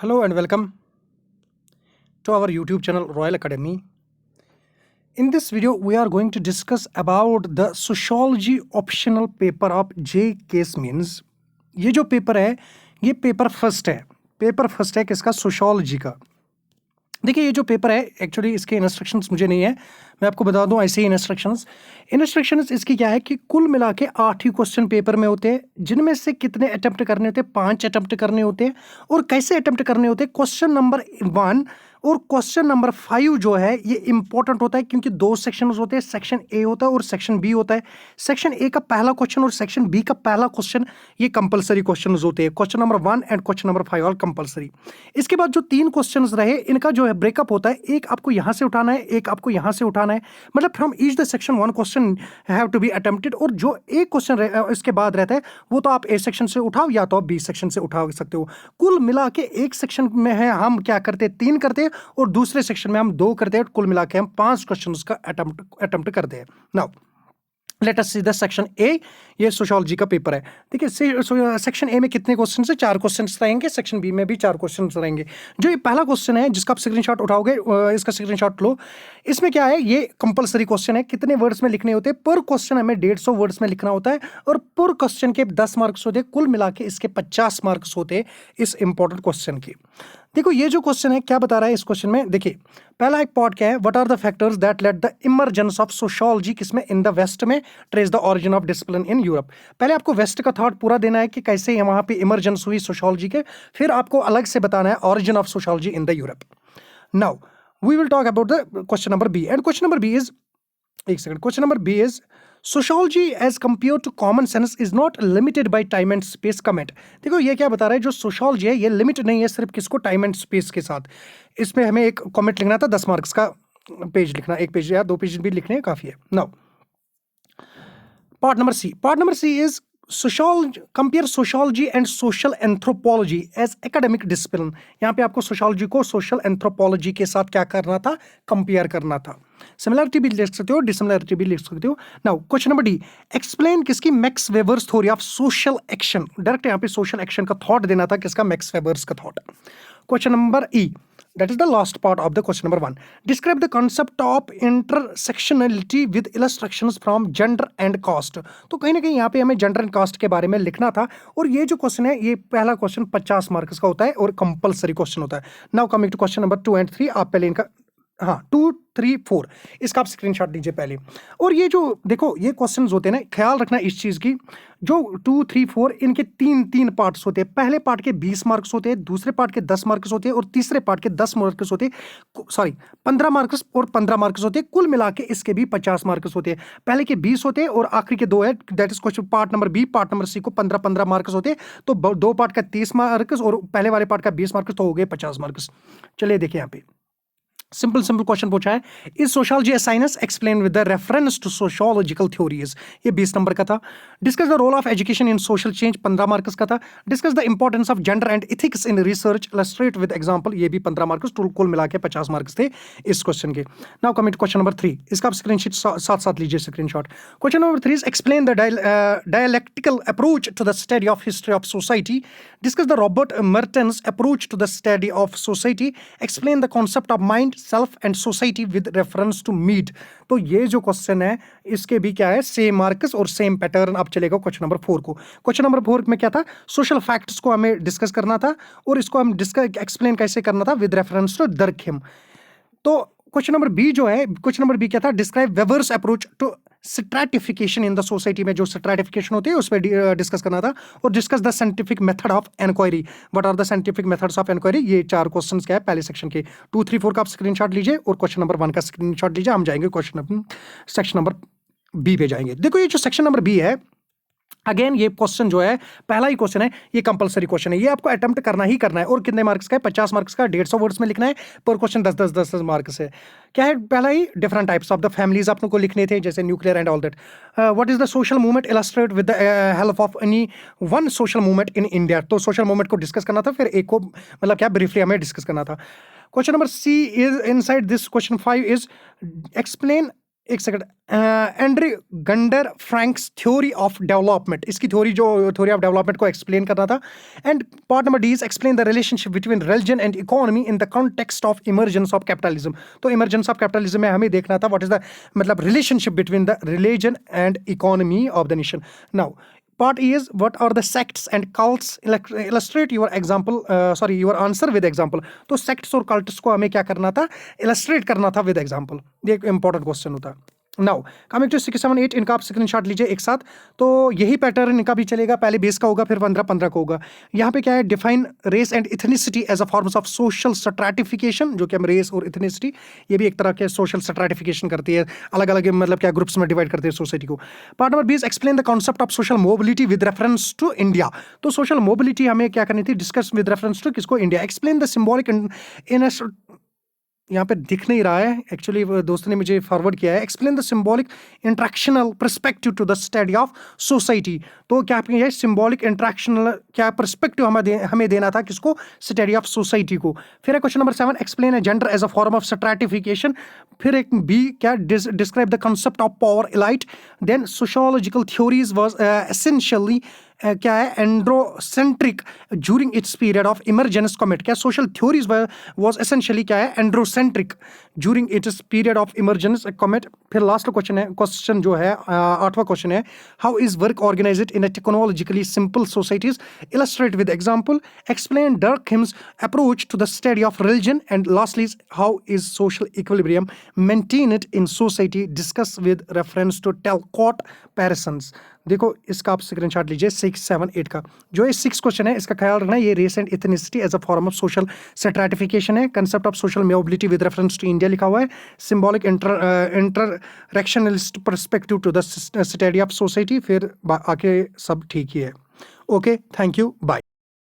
Hello and welcome to our YouTube channel Royal Academy. In this video, we are going to discuss about the sociology optional paper of J Case Means. ये जो paper है ये paper first है किसका? Sociology का। देखिए ये जो पेपर है एक्चुअली इसके इंस्ट्रक्शंस मुझे नहीं है, मैं आपको बता दूं ऐसे ही इंस्ट्रक्शंस इसकी क्या है कि कुल मिला के 8 ही क्वेश्चन पेपर में होते हैं, जिनमें से कितने अटेम्प्ट करने होते हैं? 5 अटेम्प्ट करने होते हैं। और कैसे अटेम्प्ट करने होते हैं? क्वेश्चन नंबर 1 और क्वेश्चन नंबर 5 जो है ये इंपॉर्टेंट होता है क्योंकि 2 सेक्शन होते हैं, सेक्शन ए होता है और सेक्शन बी होता है। सेक्शन ए का पहला क्वेश्चन और सेक्शन बी का पहला क्वेश्चन ये कंपलसरी क्वेश्चन होते हैं। Question number 1 and question number 5 all compulsory. इसके बाद जो 3 क्वेश्चन रहे इनका जो है ब्रेकअप होता है, एक आपको यहां से उठाना है, एक आपको यहां से उठाना है, मतलब from each the section 1 question have to be attempted. और जो एक क्वेश्चन इसके बाद रहता है वो तो आप ए सेक्शन से उठाओ या तो आप बी सेक्शन से उठा सकते हो। कुल मिला के एक सेक्शन में है हम क्या करते हैं? 3 करते हैं और दूसरे सेक्शन में हम 2 करते हैं। कुल मिला के हम 5 क्वेश्चन का अटेम्प्ट करते हैं। Now let us see the section A. ये सोशियोलॉजी का पेपर है। देखिए सेक्शन ए में कितने क्वेश्चन है? 4 क्वेश्चन रहेंगे। सेक्शन बी में भी 4 क्वेश्चन रहेंगे। जो ये पहला क्वेश्चन है जिसका आप स्क्रीनशॉट उठाओगे, इसका स्क्रीनशॉट लो। इसमें क्या है? ये कंपलसरी क्वेश्चन है। कितने वर्ड्स में लिखने होते हैं? पर क्वेश्चन हमें 150 वर्ड्स में लिखना होता है और पर क्वेश्चन के 10 मार्क्स होते हैं। कुल मिला के इसके 50 मार्क्स होते हैं इस इंपॉर्टेंट क्वेश्चन के। देखो ये जो क्वेश्चन है क्या बता रहा है इस क्वेश्चन में? देखिए पहला एक पार्ट क्या है? What are the factors that let the emergence of sociology किसमें? इन द वेस्ट में। Trace the origin of discipline in Europe. पहले आपको वेस्ट का थॉट पूरा देना है कि कैसे वहां पे इमर्जेंस हुई सोशियोलॉजी के, फिर आपको अलग से बताना है origin of sociology in the Europe. Now we will talk about the question number B and question number B is question number B is sociology as compare to common sense is not limited by time and space. Comment. देखो ये क्या बता रहा है? जो sociology है ये limit नहीं है सिर्फ किसको? टाइम एंड स्पेस के साथ। इसमें हमें एक कमेंट लिखना था, 10 मार्क्स का पेज लिखना, 1 पेज या 2 पेज भी लिखने काफी है। Now part number C is compare sociology and social anthropology as academic discipline. यहाँ पे आपको सोशियोलॉजी को सोशल एंथ्रोपोलॉजी के साथ क्या करना था? कंपेयर करना था। सिमिलरिटी भी लिख सकते हो, डिसिमिलरिटी भी लिख सकते हो। Now question number D, explain किसकी? Max Weber's theory of social action. Direct यहाँ पे सोशल एक्शन का थॉट देना था, किसका? मैक्स वेबर्स का thought. Question number E, that is the last part of the question number 1. Describe the concept of intersectionality with illustrations from gender and caste. तो कहीं ना कहीं यहाँ पे हमें जेंडर एंड कास्ट के बारे में लिखना था। और ये जो क्वेश्चन है ये पहला क्वेश्चन 50 मार्क्स का होता है और कंपलसरी क्वेश्चन होता है। Now coming to question number 2 and 3, आप पहले इनका 2, 3, 4 इसका आप स्क्रीनशॉट लीजिए पहले। और ये जो देखो ये क्वेश्चंस होते हैं ना, ख्याल रखना इस चीज की, जो 2, 3, 4 इनके 3 पार्ट्स होते हैं। पहले पार्ट के 20 मार्क्स होते हैं, दूसरे पार्ट के 10 मार्क्स होते हैं और तीसरे पार्ट के 10 मार्क्स होते हैं। सॉरी 15 मार्क्स और 15 मार्क्स होते हैं। कुल मिला के इसके भी 50 मार्क्स होते हैं। पहले के 20 होते हैं और आखिरी के 2 है, that is question part number B. Part number C को 15 मार्क्स होते हैं। तो 2 पार्ट का 30 मार्क्स और पहले वाले पार्ट का 20 मार्क्स, तो हो गए 50 मार्क्स। चलिए देखिए यहाँ पे सिंपल क्वेश्चन पूछा है, is sociology a science? Explain with the reference to sociological theories. ये 20 नंबर का था। Discuss the role of education in social change, 15 marks का था। Discuss the importance of gender and ethics in research, illustrate with example, ये भी 15 marks. कुल मिला के 50 मार्क्स थे इस क्वेश्चन के। Now coming to question number 3, इसका आप स्क्रीनशॉट साथ लीजिए screenshot. Question number 3 is explain the dialectical approach to the study of history of society. Discuss the Robert Merton's approach to the study of society. Explain the concept of mind, self and society with reference to Mead. तो ये जो question है इसके भी क्या है? Same marks और same pattern. अब चलेगा क्वेश्चन नंबर 4 को। क्वेश्चन नंबर 4 में क्या था? सोशल फैक्ट्स को हमें डिस्कस करना था और इसको हम एक्सप्लेन कैसे करना था? With reference to Durkheim. तो क्वेश्चन नंबर बी जो है, क्वेश्चन नंबर बी क्या था? Describe Weber's approach to stratification in the society. में जो स्ट्रैटिफिकेशन होती है उस पर डिस्कस करना था। और discuss the scientific method of inquiry. What are the scientific methods of inquiry? ये 4 क्वेश्चंस क्या है पहले सेक्शन के। 2, 3, 4 का आप स्क्रीनशॉट लीजिए और क्वेश्चन नंबर 1 का स्क्रीनशॉट लीजिए। हम जाएंगे सेक्शन नंबर बी पे जाएंगे। देखो ये जो सेक्शन नंबर बी है, अगेन ये क्वेश्चन जो है पहला ही क्वेश्चन है, ये कंपलसरी क्वेश्चन है। ये आपको अटेम्प्ट करना ही करना है। और कितने मार्क्स का है? 50 मार्क्स का। 150 वर्ड्स में लिखना है। पर क्वेश्चन 10 मार्क्स है। क्या है? पहला ही different types of the families आप लोगों को लिखने थे, जैसे nuclear and all that. What is the social movement? Illustrate with the help of any one social movement in India. तो सोशल मूवमेंट को डिस्कस करना था, फिर एक को मतलब क्या ब्रीफली हमें डिस्कस करना था। Question number C is inside this question 5 is explain एक second, Andre Gunder Frank's theory of development, इसकी थ्योरी जो थ्योरी ऑफ डेवलपमेंट को एक्सप्लेन करना था। And part number D is explain the relationship between religion and economy in the context of emergence of capitalism. तो emergence of capitalism में हमें देखना था व्हाट इज द मतलब relationship between the religion and economy of the nation. Now part E is what are the sects and cults, illustrate your example, your answer with example। तो sects और cults को हमें क्या करना था, illustrate करना था with example। ये एक important question होता। नाउ कमिंग टू 6, 7, 8, इनका आप स्क्रीनशॉट लीजिए एक साथ। तो यही पैटर्न इनका भी चलेगा, पहले बेस का होगा फिर 15 का होगा। यहाँ पे क्या है, define race and ethnicity as a forms of social stratification, जो कि हम रेस और इथनिसिटी ये भी एक तरह के सोशल स्ट्रैटिफिकेशन करती है, अलग अलग मतलब क्या ग्रुप्स में डिवाइड करती है सोसाइटी को। Part number 20 explain the concept of social mobility with reference to India. तो सोशल मोबिलिटी हमें क्या करनी थी, डिस्कस विद रेफरेंस टू किसको, India. Explain the symbolic in यहाँ पे दिख नहीं रहा है एक्चुअली, दोस्त ने मुझे फॉरवर्ड किया है। Explain the symbolic interactional perspective to the study of society. तो क्या है सिंबॉलिक इंट्रैक्शनल क्या पर्सपेक्टिव हमें देना था किसको, स्टडी ऑफ सोसाइटी को। फिर है question number 7 explain gender as a form of stratification. फिर एक बी क्या, describe the concept of power elite. Then sociological theories was essentially क्या है, androcentric during its period of emergence commit. क्या social theories was essentially क्या है, androcentric during its period of emergence commit. फिर last question जो है 8वां question है, how is work organized in a technologically simple societies, illustrate with example. Explain Durkheim's approach to the study of religion. And lastly how is social equilibrium maintained in society, discuss with reference to Talcott Parsons. देखो इसका आप screenshot लीजिए 6, 7, 8 का। जो ये 6 question है इसका ख्याल रखना, ये race and ethnicity as a form of social stratification है। Concept of social mobility with reference to India लिखा हुआ है। Symbolic interactionalist perspective to the study of society. फिर आके सब ठीक ही है। Okay, thank you, bye.